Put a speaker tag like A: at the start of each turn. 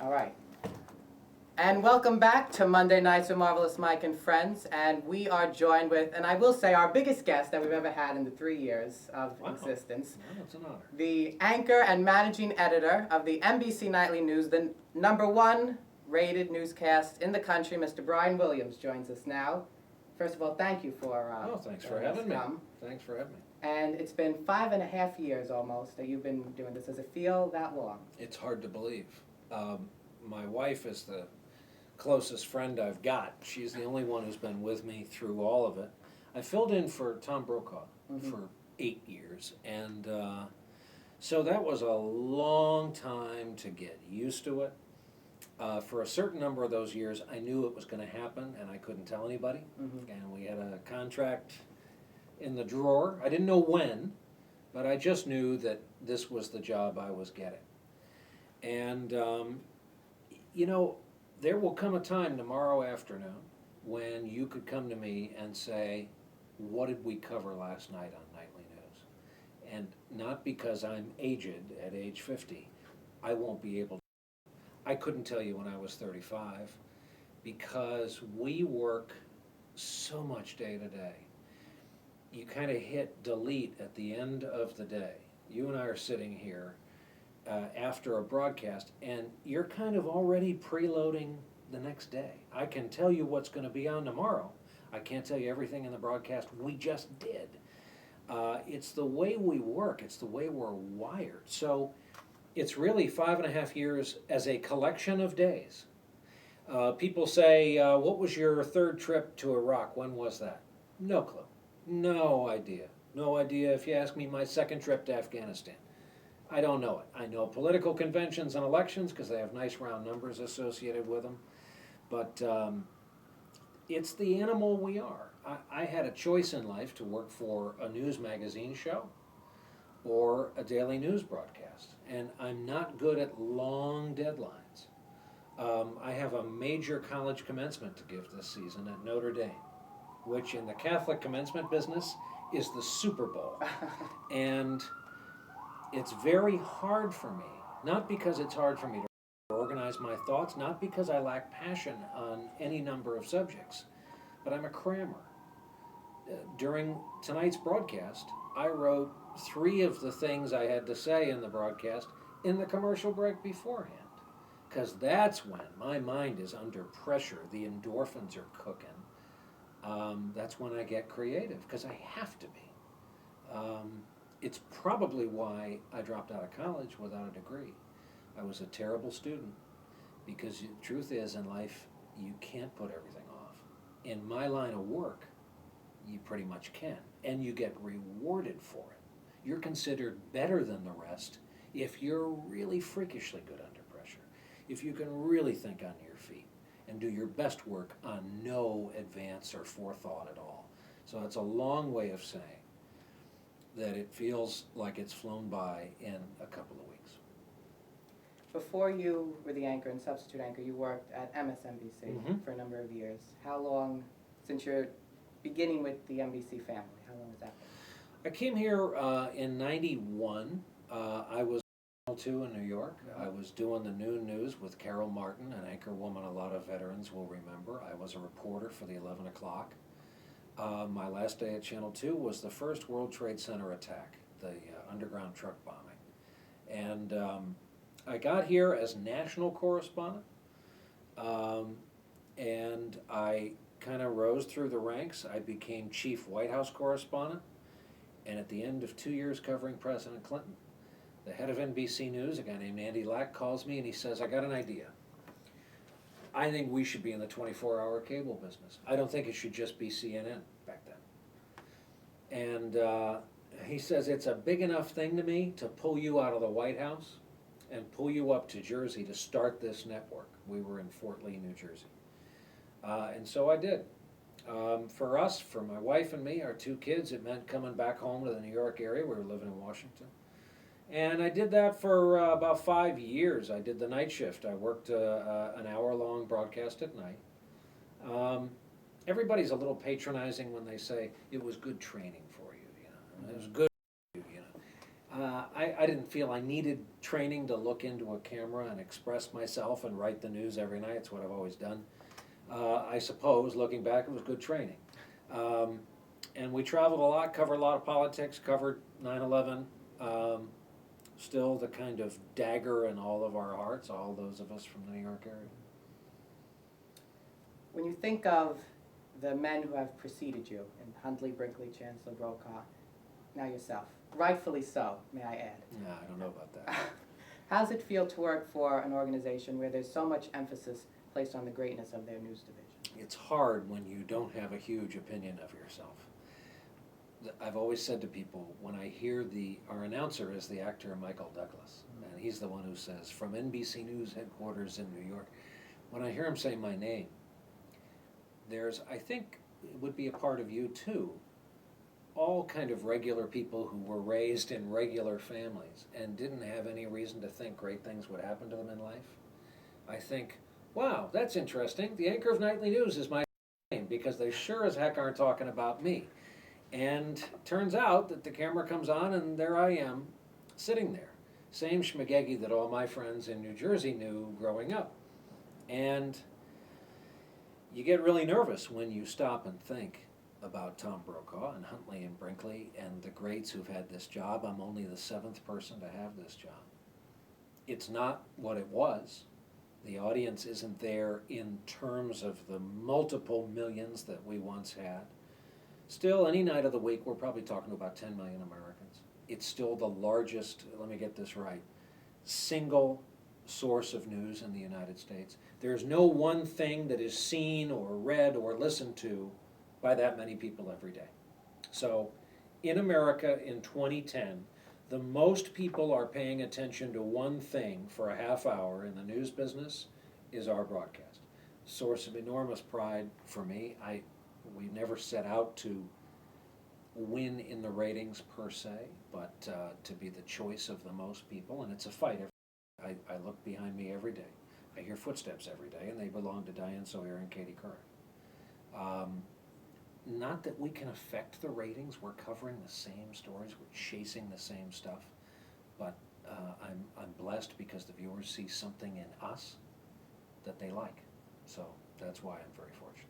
A: All right. And welcome back to Monday Nights with Marvelous Mike and Friends. And we are joined with, and I will say, our biggest guest that we've ever had in the 3 years of existence.
B: Wow, it's an honor.
A: The anchor and managing editor of the NBC Nightly News, the #1 rated newscast in the country, Mr. Brian Williams, joins us now. First of all, thank you for
B: Thanks for having me. Thanks for having me.
A: And it's been 5.5 years almost that you've been doing this. Does it feel that long?
B: It's hard to believe. My wife is the closest friend I've got. She's the only one who's been with me through all of it. I filled in for Tom Brokaw for 8 years, and so that was a long time to get used to it. For a certain number of those years, I knew it was going to happen, and I couldn't tell anybody. And we had a contract in the drawer. I didn't know when, but I just knew that this was the job I was getting. And, you know, there will come a time tomorrow afternoon when you could come to me and say, what did we cover last night on Nightly News? And not because I'm aged at age 50, I won't be able to. I couldn't tell you when I was 35 because we work so much day to day. You kind of hit delete at the end of the day. You and I are sitting here after a broadcast, and you're kind of already preloading the next day. I can tell you what's going to be on tomorrow. I can't tell you everything in the broadcast we just did. It's the way we work. It's the way we're wired. So it's really 5.5 years as a collection of days. People say, what was your third trip to Iraq? When was that? No clue. No idea. No idea if you ask me my second trip to Afghanistan. I don't know it. I know political conventions and elections because they have nice round numbers associated with them. But it's the animal we are. I had a choice in life to work for a news magazine show or a daily news broadcast. And I'm not good at long deadlines. I have a major college commencement to give this season at Notre Dame, which in the Catholic commencement business is the Super Bowl. And it's very hard for me, not because it's hard for me to organize my thoughts, not because I lack passion on any number of subjects, but I'm a crammer. During tonight's broadcast, I wrote 3 of the things I had to say in the broadcast in the commercial break beforehand, because that's when my mind is under pressure, the endorphins are cooking. That's when I get creative, because I have to be. It's probably why I dropped out of college without a degree. I was a terrible student, because the truth is in life, you can't put everything off. In my line of work, you pretty much can, and you get rewarded for it. You're considered better than the rest if you're really freakishly good under pressure, if you can really think on your feet and do your best work on no advance or forethought at all. So it's a long way of saying that it feels like it's flown by in a couple of weeks.
A: Before you were the anchor and substitute anchor, you worked at MSNBC for a number of years. How long, since you're beginning with the NBC family, how long has that been?
B: I came here in '91. I was in Channel 2 in New York. I was doing the noon news with Carol Martin, an anchor woman a lot of veterans will remember. I was a reporter for the 11 o'clock. My last day at Channel 2 was the first World Trade Center attack, the underground truck bombing. And I got here as national correspondent, and I kind of rose through the ranks. I became chief White House correspondent, and at the end of 2 years covering President Clinton, the head of NBC News, a guy named Andy Lack, calls me and he says, I got an idea. I think we should be in the 24-hour cable business. I don't think it should just be CNN back then. And he says, it's a big enough thing to me to pull you out of the White House and pull you up to Jersey to start this network. We were in Fort Lee, New Jersey. And so I did. For us, for my wife and me, our 2 kids, it meant coming back home to the New York area. We were living in Washington. And I did that for about 5 years. I did the night shift. I worked an hour-long broadcast at night. Everybody's a little patronizing when they say, it was good training for you, you know. It was good for you, you know. I didn't feel I needed training to look into a camera and express myself and write the news every night. It's what I've always done. I suppose, looking back, it was good training. And we traveled a lot, covered a lot of politics, covered 9/11. Still the kind of dagger in all of our hearts, all those of us from the New York area.
A: When you think of the men who have preceded you, in Huntley, Brinkley, Chancellor, Brokaw, now yourself, rightfully so, may I add.
B: Yeah, I don't know about that.
A: How does it feel to work for an organization where there's so much emphasis placed on the greatness of their news division?
B: It's hard when you don't have a huge opinion of yourself. I've always said to people, when I hear our announcer is the actor Michael Douglas, and he's the one who says, from NBC News headquarters in New York, when I hear him say my name, I think it would be a part of you too, all kind of regular people who were raised in regular families and didn't have any reason to think great things would happen to them in life. I think, wow, that's interesting. The anchor of nightly news is my name, because they sure as heck aren't talking about me. And turns out that the camera comes on and there I am, sitting there. Same schmagegi that all my friends in New Jersey knew growing up. And you get really nervous when you stop and think about Tom Brokaw and Huntley and Brinkley and the greats who've had this job. I'm only the 7th person to have this job. It's not what it was. The audience isn't there in terms of the multiple millions that we once had. Still, any night of the week, we're probably talking to about 10 million Americans. It's still the largest, let me get this right, single source of news in the United States. There's no one thing that is seen or read or listened to by that many people every day. So, in America in 2010, the most people are paying attention to one thing for a half hour in the news business is our broadcast. Source of enormous pride for me. We never set out to win in the ratings per se, but to be the choice of the most people, and it's a fight. I look behind me every day. I hear footsteps every day, and they belong to Diane Sawyer and Katie Curran. Not that we can affect the ratings. We're covering the same stories. We're chasing the same stuff, but I'm blessed because the viewers see something in us that they like. So that's why I'm very fortunate.